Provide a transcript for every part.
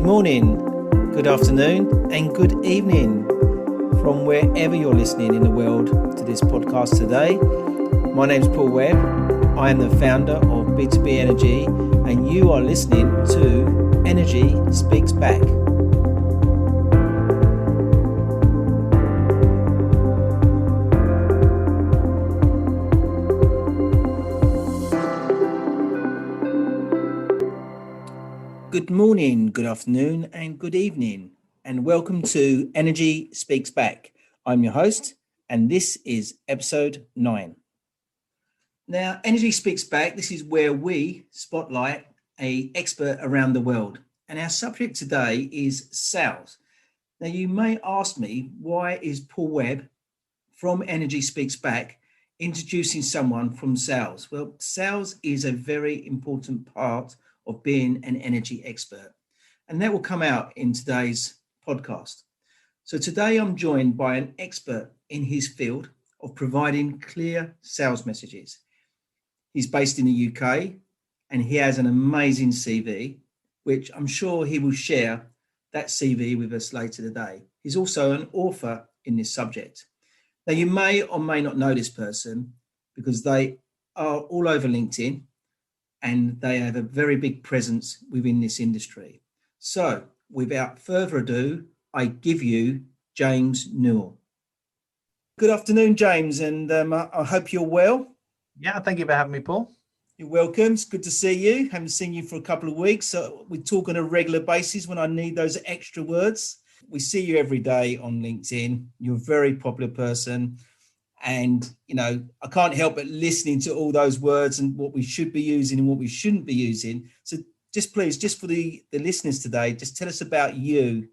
morning, good afternoon, and good evening from wherever you're listening in the world to this podcast today. My name's Paul Webb. I am the founder of B2B Energy, and you are listening to Energy Speaks Back. Good morning, good afternoon, and good evening, and welcome to Energy Speaks Back. I'm your host, and this is episode 9. Now, Energy Speaks Back, this is where we spotlight an expert around the world, and our subject today is sales. Now, you may ask me, why is Paul Webb from Energy Speaks Back introducing someone from sales? Well, sales is a very important part of being an energy expert. And that will come out in today's podcast. So today I'm joined by an expert in his field of providing clear sales messages. He's based in the UK and he has an amazing CV, which I'm sure he will share that CV with us later today. He's also an author in this subject. Now you may or may not know this person because they are all over LinkedIn and they have a very big presence within this industry. So, without further ado, I give you James Newell. Good afternoon, James, and I hope you're well. Yeah, thank you for having me, Paul. You're welcome. It's good to see you. Haven't seen you for a couple of weeks, so we talk on a regular basis when I need those extra words. We see you every day on LinkedIn. You're a very popular person. And, you know, I can't help but listening to all those words and what we should be using and what we shouldn't be using. So just please, just for the listeners today, just tell us about you.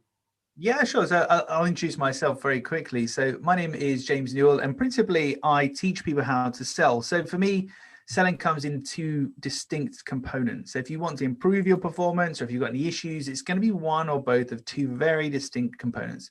Yeah, sure. So I'll introduce myself very quickly. So my name is James Newell, and principally I teach people how to sell. So for me, selling comes in two distinct components. So if you want to improve your performance or if you've got any issues, it's going to be one or both of two very distinct components.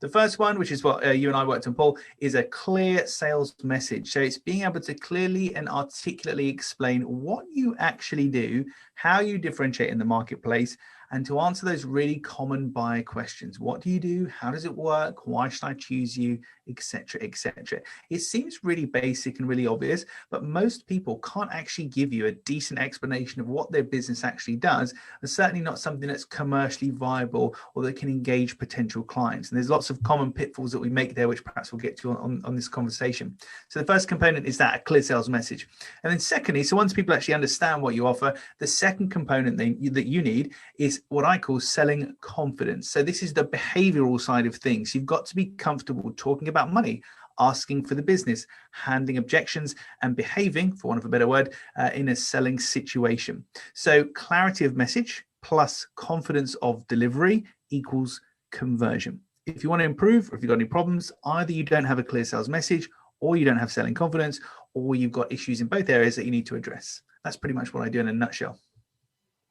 The first one, which is what you and I worked on, Paul, is a clear sales message. So it's being able to clearly and articulately explain what you actually do, how you differentiate in the marketplace, and to answer those really common buyer questions. What do you do? How does it work? Why should I choose you? Etc., etc. It seems really basic and really obvious, but most people can't actually give you a decent explanation of what their business actually does, and certainly not something that's commercially viable or that can engage potential clients. And there's lots of common pitfalls that we make there, which perhaps we'll get to on this conversation. So the first component is that a clear sales message. And then secondly, so once people actually understand what you offer, the second component that you need is what I call selling confidence. So this is the behavioral side of things. You've got to be comfortable talking about money, asking for the business, handling objections, and behaving, for want of a better word, in a selling situation. So clarity of message plus confidence of delivery equals conversion. If you want to improve, or if you've got any problems, either you don't have a clear sales message, or you don't have selling confidence, or you've got issues in both areas that you need to address. That's pretty much what I do in a nutshell.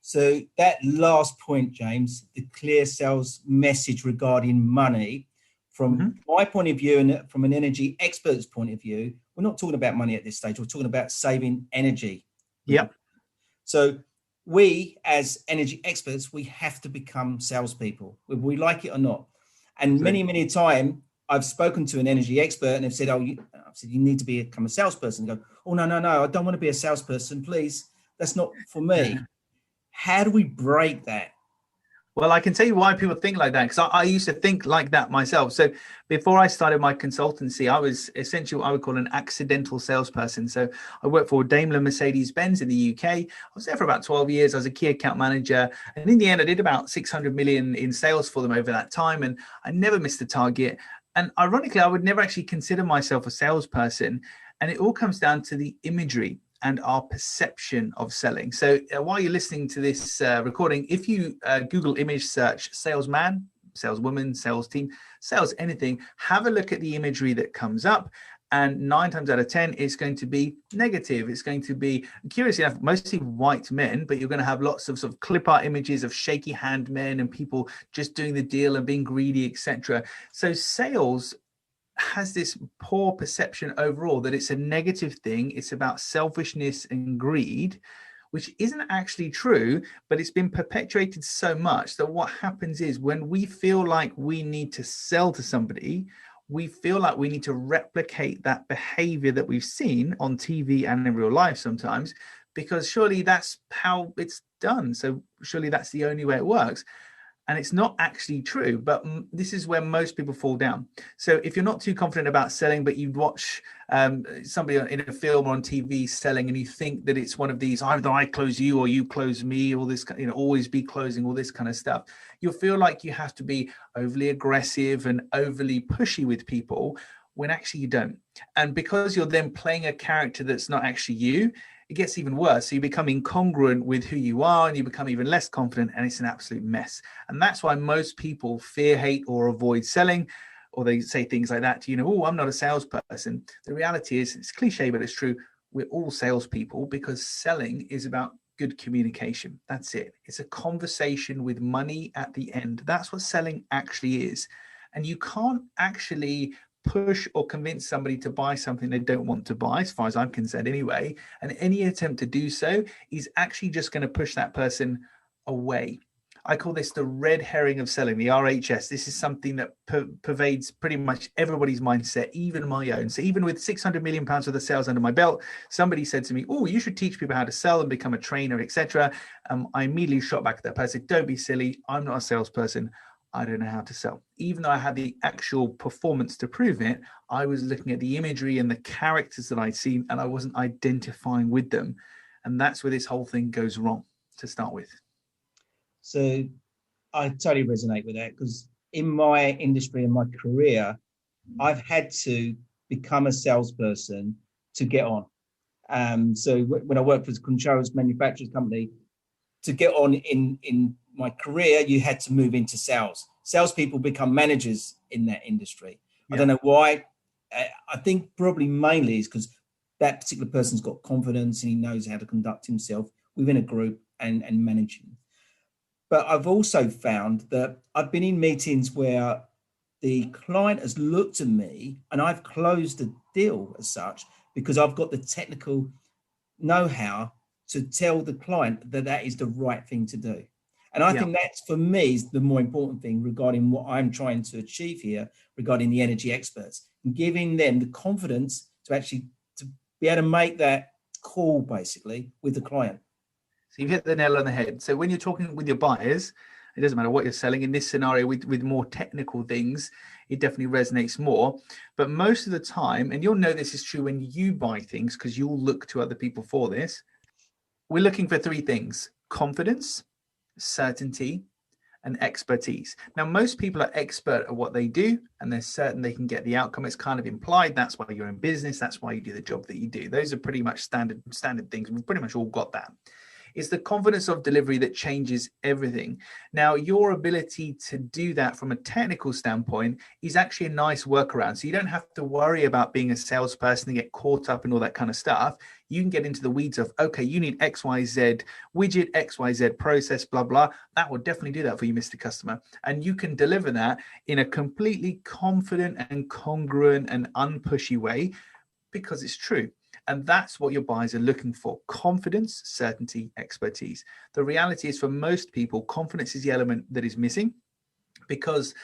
So that last point, James, the clear sales message regarding money, from my point of view and from an energy expert's point of view, we're not talking about money at this stage. We're talking about saving energy. Yeah. So we, as energy experts, we have to become salespeople, whether we like it or not. And many times I've spoken to an energy expert and they've said, you need to become a salesperson. And go, oh, no, I don't want to be a salesperson. Please, that's not for me. Yeah. How do we break that? Well, I can tell you why people think like that, because I used to think like that myself. So before I started my consultancy, I was essentially what I would call an accidental salesperson. So I worked for Daimler Mercedes-Benz in the UK. I was there for about 12 years. I was a key account manager. And in the end, I did about 600 million in sales for them over that time. And I never missed the target. And ironically, I would never actually consider myself a salesperson. And it all comes down to the imagery and our perception of selling. So while you're listening to this recording, if you Google image search salesman, saleswoman, sales team, sales anything, have a look at the imagery that comes up. And 9 times out of 10, it's going to be negative. It's going to be, curiously enough, mostly white men, but you're going to have lots of sort of clip art images of shaky hand men and people just doing the deal and being greedy, etc. So sales has this poor perception overall that it's a negative thing. It's about selfishness and greed, which isn't actually true, but it's been perpetuated so much that what happens is when we feel like we need to sell to somebody, we feel like we need to replicate that behavior that we've seen on TV and in real life sometimes, because surely that's how it's done. So surely that's the only way it works. And it's not actually true, but this is where most people fall down. So if you're not too confident about selling, but you watch somebody in a film or on TV selling, and you think that it's one of these, either I close you or you close me, all this, always be closing, all this kind of stuff, you'll feel like you have to be overly aggressive and overly pushy with people when actually you don't. And because you're then playing a character that's not actually you, it gets even worse. So you become incongruent with who you are, and you become even less confident, and it's an absolute mess. And that's why most people fear, hate, or avoid selling, or they say things like that to, oh, I'm not a salesperson. The reality is, it's cliche, but it's true. We're all salespeople, because selling is about good communication. That's it. It's a conversation with money at the end. That's what selling actually is. And you can't actually push or convince somebody to buy something they don't want to buy, as far as I'm concerned anyway. And any attempt to do so is actually just going to push that person away. I call this the red herring of selling, the RHS. This is something that pervades pretty much everybody's mindset, even my own. So even with 600 million pounds worth of sales under my belt, somebody said to me, oh, you should teach people how to sell and become a trainer, etc. I immediately shot back at that person. Don't be silly. I'm not a salesperson. I don't know how to sell. Even though I had the actual performance to prove it, I was looking at the imagery and the characters that I'd seen, and I wasn't identifying with them. And that's where this whole thing goes wrong to start with. So I totally resonate with that, because in my industry and my career, I've had to become a salesperson to get on. So when I worked for a controls manufacturers company, to get on in my career, you had to move into sales. Salespeople become managers in that industry. Yeah. I don't know why. I think probably mainly is because that particular person's got confidence and he knows how to conduct himself within a group and managing. But I've also found that I've been in meetings where the client has looked at me and I've closed the deal as such, because I've got the technical know-how to tell the client that that is the right thing to do. And I think that's, for me, is the more important thing regarding what I'm trying to achieve here regarding the energy experts, and giving them the confidence to actually to be able to make that call basically with the client. So you've hit the nail on the head. So when you're talking with your buyers, it doesn't matter what you're selling. In this scenario, with more technical things, it definitely resonates more. But most of the time, and you'll know this is true when you buy things, because you'll look to other people for this, we're looking for three things: confidence, certainty, and expertise. Now, most people are expert at what they do, and they're certain they can get the outcome. It's kind of implied. That's why you're in business. That's why you do the job that you do. Those are pretty much standard things. We've pretty much all got that. It's the confidence of delivery that changes everything. Now, your ability to do that from a technical standpoint is actually a nice workaround. So you don't have to worry about being a salesperson and get caught up in all that kind of stuff. You can get into the weeds of, okay, you need XYZ widget, XYZ process, blah, blah. That will definitely do that for you, Mr. Customer. And you can deliver that in a completely confident and congruent and unpushy way, because it's true. And that's what your buyers are looking for: confidence, certainty, expertise. The reality is, for most people, confidence is the element that is missing, because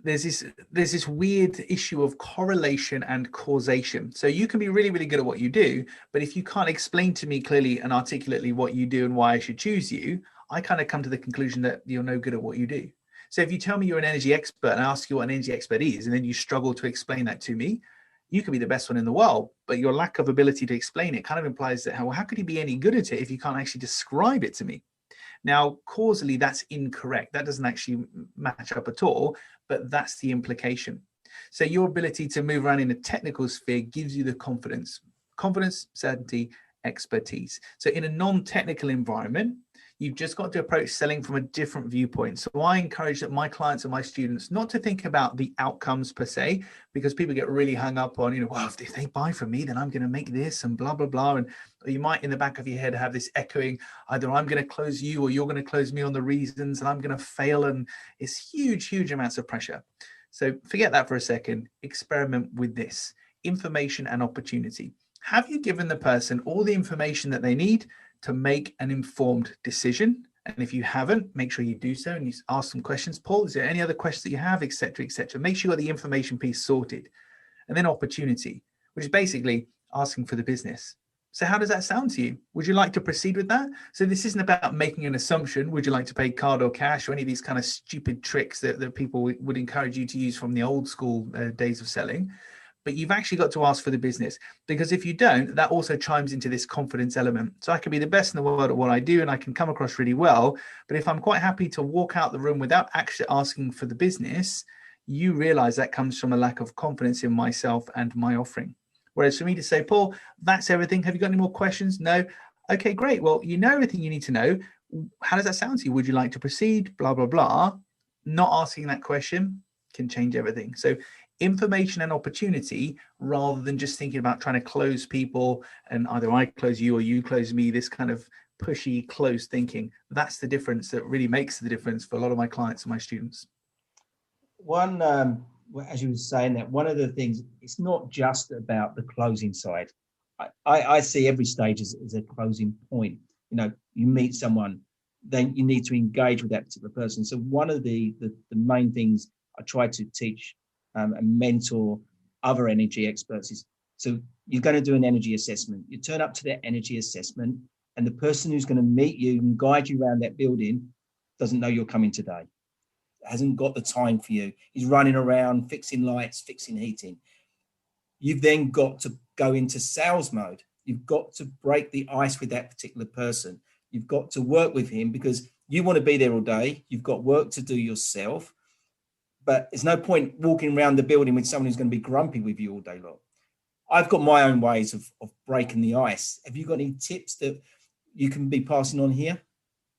there's this weird issue of correlation and causation. So you can be really, really good at what you do, but if you can't explain to me clearly and articulately what you do and why I should choose you, I kind of come to the conclusion that you're no good at what you do. So if you tell me you're an energy expert and I ask you what an energy expert is, and then you struggle to explain that to me, you could be the best one in the world, but your lack of ability to explain it kind of implies that, well, how could you be any good at it if you can't actually describe it to me? Now, causally, that's incorrect. That doesn't actually match up at all, but that's the implication. So your ability to move around in a technical sphere gives you the confidence, certainty, expertise. So in a non-technical environment, you've just got to approach selling from a different viewpoint. So I encourage that my clients and my students not to think about the outcomes per se, because people get really hung up on, well, if they buy from me, then I'm going to make this and blah, blah, blah. And you might in the back of your head have this echoing, either I'm going to close you or you're going to close me on the reasons, and I'm going to fail. And it's huge, huge amounts of pressure. So forget that for a second. Experiment with this: information and opportunity. Have you given the person all the information that they need to make an informed decision. And if you haven't, make sure you do so and you ask some questions. Paul, is there any other questions that you have, etc., etc.? Make sure you got the information piece sorted. And then opportunity, which is basically asking for the business. So how does that sound to you? Would you like to proceed with that? So this isn't about making an assumption. Would you like to pay card or cash, or any of these kind of stupid tricks that people would encourage you to use from the old school days of selling? But you've actually got to ask for the business, because if you don't, that also chimes into this confidence element. So I can be the best in the world at what I do and I can come across really well. But if I'm quite happy to walk out the room without actually asking for the business, you realize that comes from a lack of confidence in myself and my offering. Whereas for me to say, Paul, that's everything. Have you got any more questions? No. Okay, great. Well, you know everything you need to know. How does that sound to you? Would you like to proceed? Blah, blah, blah. Not asking that question can change everything. So information and opportunity, rather than just thinking about trying to close people and either I close you or you close me, this kind of pushy, closed thinking. That's the difference that really makes the difference for a lot of my clients and my students. One, as you were saying, that one of the things, it's not just about the closing side. I see every stage as a closing point. You meet someone, then you need to engage with that particular person. So one of the main things I try to teach and mentor other energy experts is, so you're going to do an energy assessment. You turn up to that energy assessment, and the person who's going to meet you and guide you around that building doesn't know you're coming today. Hasn't got the time for you. He's running around fixing lights, fixing heating. You've then got to go into sales mode. You've got to break the ice with that particular person. You've got to work with him because you want to be there all day. You've got work to do yourself. But there's no point walking around the building with someone who's going to be grumpy with you all day long. I've got my own ways of breaking the ice. Have you got any tips that you can be passing on here?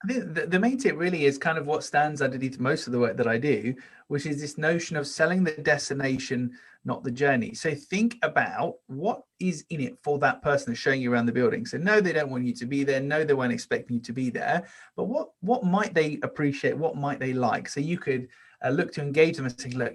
I think the main tip really is kind of what stands underneath most of the work that I do, which is this notion of selling the destination, not the journey. So think about what is in it for that person that's showing you around the building. So no, they don't want you to be there. No, they weren't expecting you to be there. But what might they appreciate? What might they like? So you could look to engage them and say, look,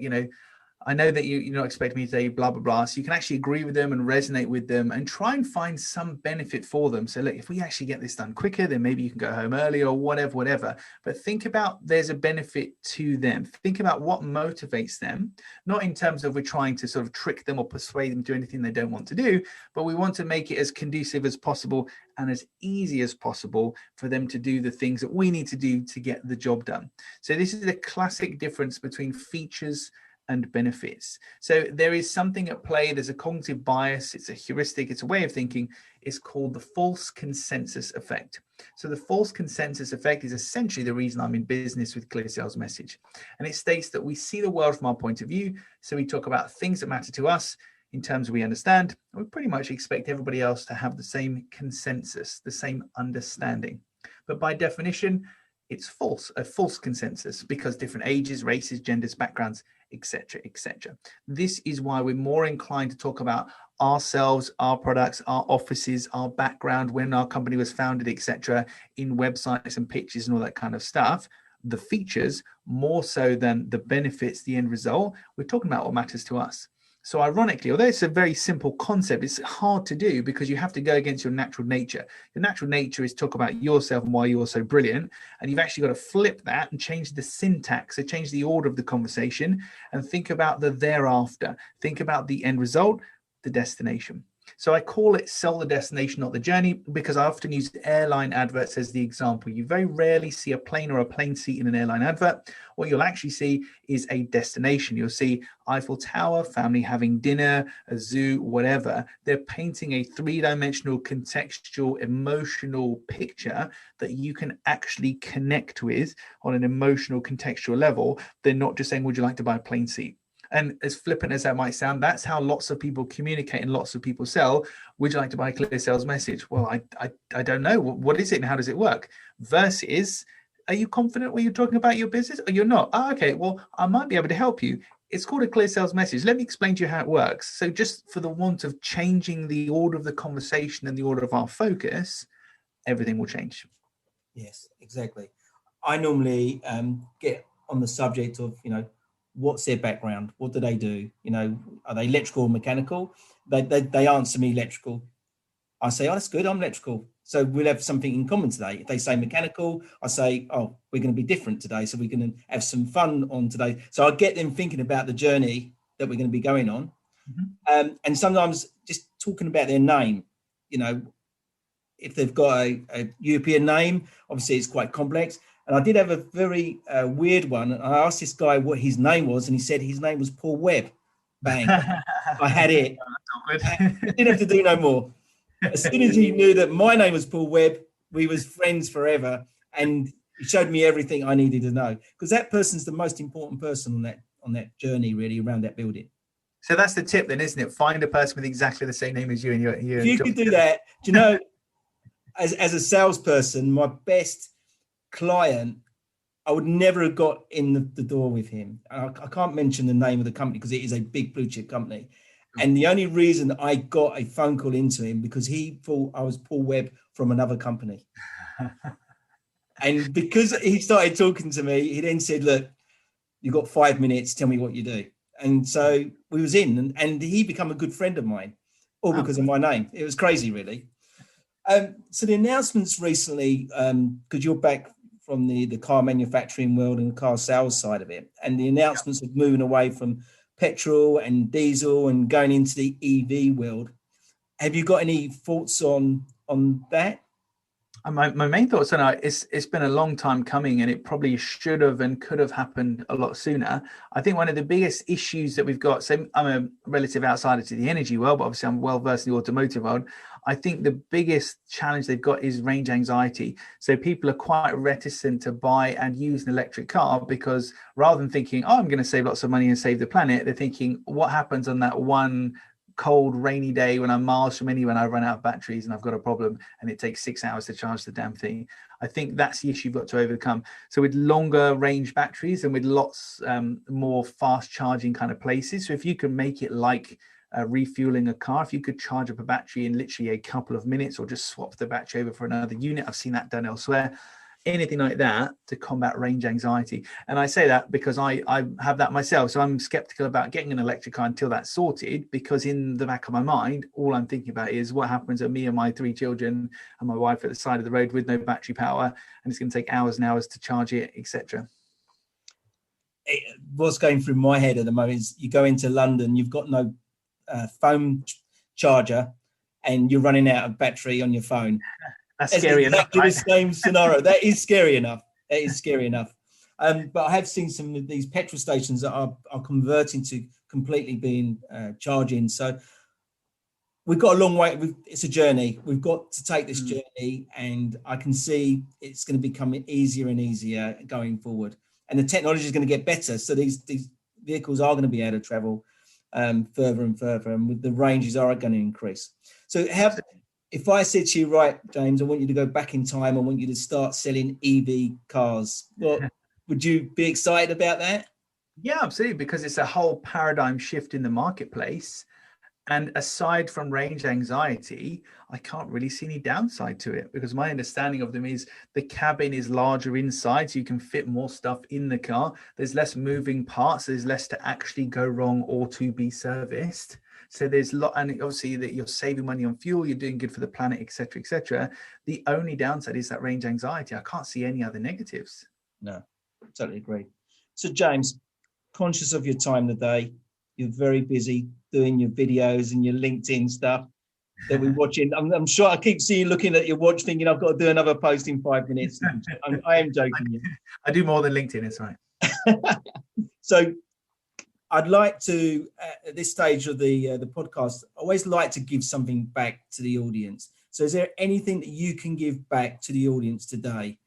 I know that you're not expecting me to say blah, blah, blah. So you can actually agree with them and resonate with them and try and find some benefit for them. So look, if we actually get this done quicker, then maybe you can go home early or whatever. But think about there's a benefit to them. Think about what motivates them, not in terms of we're trying to sort of trick them or persuade them to do anything they don't want to do, but we want to make it as conducive as possible and as easy as possible for them to do the things that we need to do to get the job done. So this is the classic difference between features and benefits. So there is something at play. There's a cognitive bias. It's a heuristic. It's a way of thinking. It's called the false consensus effect. So the false consensus effect is essentially the reason I'm in business with Clear Sales Message. And it states that we see the world from our point of view. So we talk about things that matter to us in terms of we understand. And we pretty much expect everybody else to have the same consensus, the same understanding. But by definition, it's false, a false consensus, because different ages, races, genders, backgrounds, etc., etc. This is why we're more inclined to talk about ourselves, our products, our offices, our background, when our company was founded, etc., in websites and pitches and all that kind of stuff. The features more so than the benefits, the end result. We're talking about what matters to us. So ironically, although it's a very simple concept, it's hard to do because you have to go against your natural nature. Your natural nature is talk about yourself and why you're so brilliant. And you've actually got to flip that and change the syntax, so change the order of the conversation and think about the thereafter. Think about the end result, the destination. So I call it sell the destination, not the journey, because I often use airline adverts as the example. You very rarely see a plane or a plane seat in an airline advert. What you'll actually see is a destination. You'll see Eiffel Tower, family having dinner, a zoo, whatever. They're painting a three-dimensional, contextual, emotional picture that you can actually connect with on an emotional, contextual level. They're not just saying, would you like to buy a plane seat? And as flippant as that might sound, that's how lots of people communicate and lots of people sell. Would you like to buy a Clear Sales Message? Well, I don't know. What is it and how does it work? Versus, are you confident when you're talking about your business or you're not? Oh, okay, well, I might be able to help you. It's called a Clear Sales Message. Let me explain to you how it works. So just for the want of changing the order of the conversation and the order of our focus, everything will change. Yes, exactly. I normally get on the subject of, what's their background? What do they do? Are they electrical or mechanical? They answer me electrical. I say, oh, that's good. I'm electrical. So we'll have something in common today. If they say mechanical, I say, oh, we're going to be different today. So we're going to have some fun on today. So I get them thinking about the journey that we're going to be going on. And sometimes just talking about their name, you know, if they've got a European name, obviously it's quite complex. And I did have a very weird one. I asked this guy what his name was, and he said his name was Paul Webb. Bang. I had it. I didn't have to do no more. As soon as he knew that my name was Paul Webb, we was friends forever. And he showed me everything I needed to know, because that person's the most important person on that journey, really, around that building. So that's the tip then, isn't it? Find a person with exactly the same name as you and your if you could do that, do you know, as a salesperson, my best client, I would never have got in the door with him. I can't mention the name of the company because it is a big blue chip company. And the only reason I got a phone call into him because he thought I was Paul Webb from another company. And because he started talking to me, he then said, look, you've got 5 minutes, tell me what you do. And so we was in, and he became a good friend of mine, all because of my name. It was crazy, really. So the announcements recently, because you're back from the car manufacturing world and the car sales side of it, and the announcements of moving away from petrol and diesel and going into the EV world. Have you got any thoughts on that? My main thoughts on it, it's been a long time coming, and it probably should have and could have happened a lot sooner. I think one of the biggest issues that we've got, so I'm a relative outsider to the energy world, but obviously I'm well versed in the automotive world. I think the biggest challenge they've got is range anxiety. So people are quite reticent to buy and use an electric car because rather than thinking, oh, I'm going to save lots of money and save the planet, they're thinking, what happens on that one cold, rainy day when I'm miles from anywhere and I run out of batteries and I've got a problem and it takes 6 hours to charge the damn thing. I think that's the issue you've got to overcome. So with longer range batteries and with lots more fast charging kind of places, so if you can make it like refueling a car, if you could charge up a battery in literally a couple of minutes or just swap the battery over for another unit, I've seen that done elsewhere. Anything like that to combat range anxiety. And I say that because I have that myself. So I'm skeptical about getting an electric car until that's sorted, because in the back of my mind, all I'm thinking about is what happens to me and my 3 children and my wife at the side of the road with no battery power, and it's going to take hours and hours to charge it, etc. What's going through my head at the moment is you go into London, you've got no phone charger and you're running out of battery on your phone. That's scary exactly enough. Right? The same scenario. That is scary enough. That is scary enough. But I have seen some of these petrol stations that are converting to completely being charging. So we've got a long way. It's a journey. We've got to take this journey, and I can see it's going to become easier and easier going forward. And the technology is going to get better. So these vehicles are going to be able to travel further and further, and with the ranges are going to increase. So if I said to you, right, James, I want you to go back in time, I want you to start selling EV cars, would you be excited about that? Yeah, absolutely, because it's a whole paradigm shift in the marketplace. And aside from range anxiety, I can't really see any downside to it, because my understanding of them is the cabin is larger inside, so you can fit more stuff in the car. There's less moving parts. There's less to actually go wrong or to be serviced. So there's a lot, and obviously that you're saving money on fuel, you're doing good for the planet, etc., etc. The only downside is that range anxiety. I can't see any other negatives. No, totally agree. So James, conscious of your time today, you're very busy doing your videos and your LinkedIn stuff that we're watching. I'm sure I keep seeing you looking at your watch thinking I've got to do another post in 5 minutes. I am joking. I do more than LinkedIn, it's right. So I'd like to, at this stage of the podcast, I always like to give something back to the audience. So is there anything that you can give back to the audience today?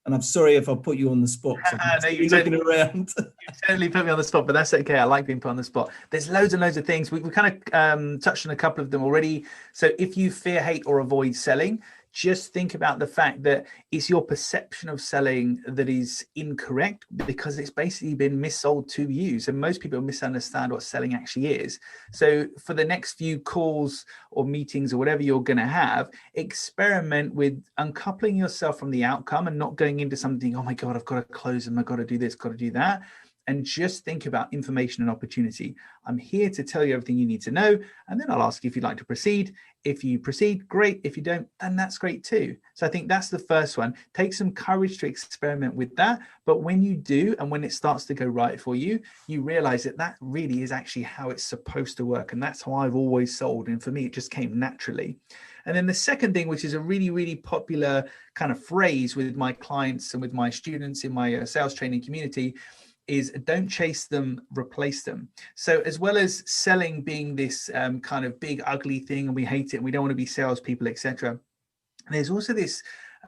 And I'm sorry if I put you on the spot. No, you're looking around. You totally put me on the spot, but that's okay. I like being put on the spot. There's loads and loads of things. We kind of touched on a couple of them already. So if you fear, hate, or avoid selling, just think about the fact that it's your perception of selling that is incorrect, because it's basically been missold to you. So most people misunderstand what selling actually is. So for the next few calls or meetings or whatever you're going to have, experiment with uncoupling yourself from the outcome and not going into something, oh my God, I've got to close them, I've got to do this, got to do that. and just think about information and opportunity. I'm here to tell you everything you need to know, and then I'll ask you if you'd like to proceed. If you proceed, great. If you don't, then that's great too. So I think that's the first one. Take some courage to experiment with that. But when you do, and when it starts to go right for you, you realize that that really is actually how it's supposed to work. And that's how I've always sold. And for me, it just came naturally. And then the second thing, which is a really, really popular kind of phrase with my clients and with my students in my sales training community, is don't chase them, replace them. So as well as selling being this kind of big, ugly thing, and we hate it, and we don't want to be salespeople, etc., there's also this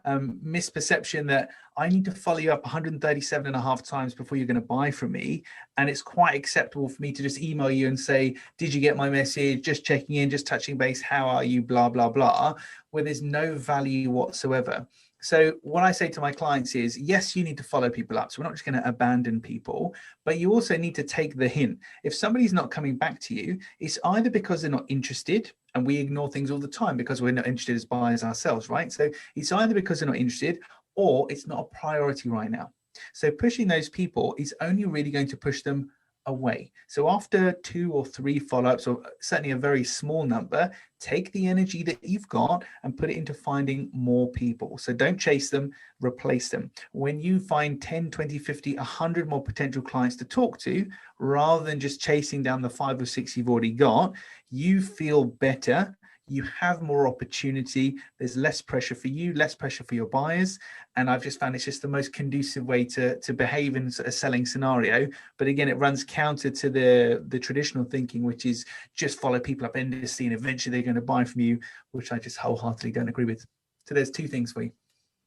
misperception that I need to follow you up 137 and a half times before you're going to buy from me. And it's quite acceptable for me to just email you and say, did you get my message? Just checking in, just touching base. How are you? Blah, blah, blah, where there's no value whatsoever. So what I say to my clients is, yes, you need to follow people up. So we're not just going to abandon people, but you also need to take the hint. If somebody's not coming back to you, it's either because they're not interested, and we ignore things all the time because we're not interested as buyers ourselves, right? So it's either because they're not interested, or it's not a priority right now. So pushing those people is only really going to push them away. So after 2 or 3 follow-ups, or certainly a very small number, take the energy that you've got and put it into finding more people. So don't chase them, replace them. When you find 10, 20, 50, 100 more potential clients to talk to, rather than just chasing down the 5 or 6 you've already got, you feel better. You have more opportunity. There's less pressure for you, less pressure for your buyers. And I've just found it's just the most conducive way to behave in a selling scenario. But again, it runs counter to the traditional thinking, which is just follow people up endlessly and eventually they're going to buy from you, which I just wholeheartedly don't agree with. So there's 2 things for you.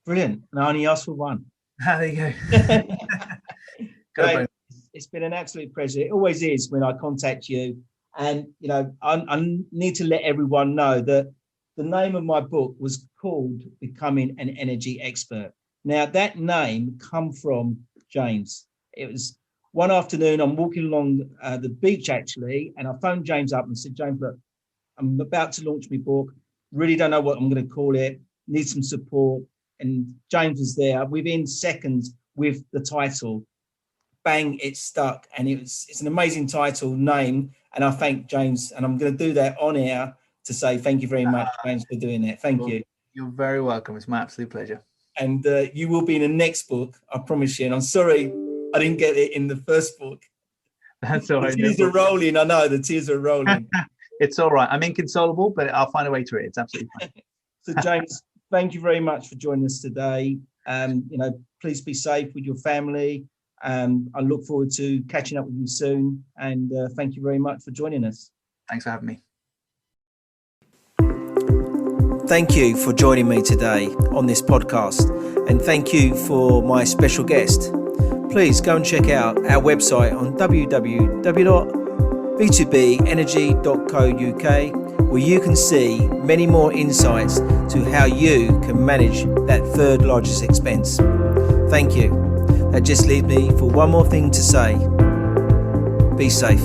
Brilliant. And I only asked for one. There you go. Great. It's been an absolute pleasure. It always is when I contact you. And, you know, I need to let everyone know that the name of my book was called Becoming an Energy Expert. Now, that name come from James. It was one afternoon, I'm walking along the beach, actually, and I phoned James up and said, James, look, I'm about to launch my book. Really don't know what I'm going to call it. Need some support. And James was there within seconds with the title. Bang, it stuck. And it's an amazing title, name. And I thank James, and I'm going to do that on air to say thank you very much, James, for doing that. Thank you. You're very welcome. It's my absolute pleasure. And you will be in the next book, I promise you. And I'm sorry I didn't get it in the first book. That's all right. The tears are rolling. I know the tears are rolling. It's all right. I'm inconsolable, but I'll find a way through it. It's absolutely fine. So, James, thank you very much for joining us today. Please be safe with your family. I look forward to catching up with you soon. And thank you very much for joining us. Thanks for having me. Thank you for joining me today on this podcast. And thank you for my special guest. Please go and check out our website on www.b2benergy.co.uk, where you can see many more insights to how you can manage that 3rd largest expense. Thank you. That just leaves me for one more thing to say. Be safe.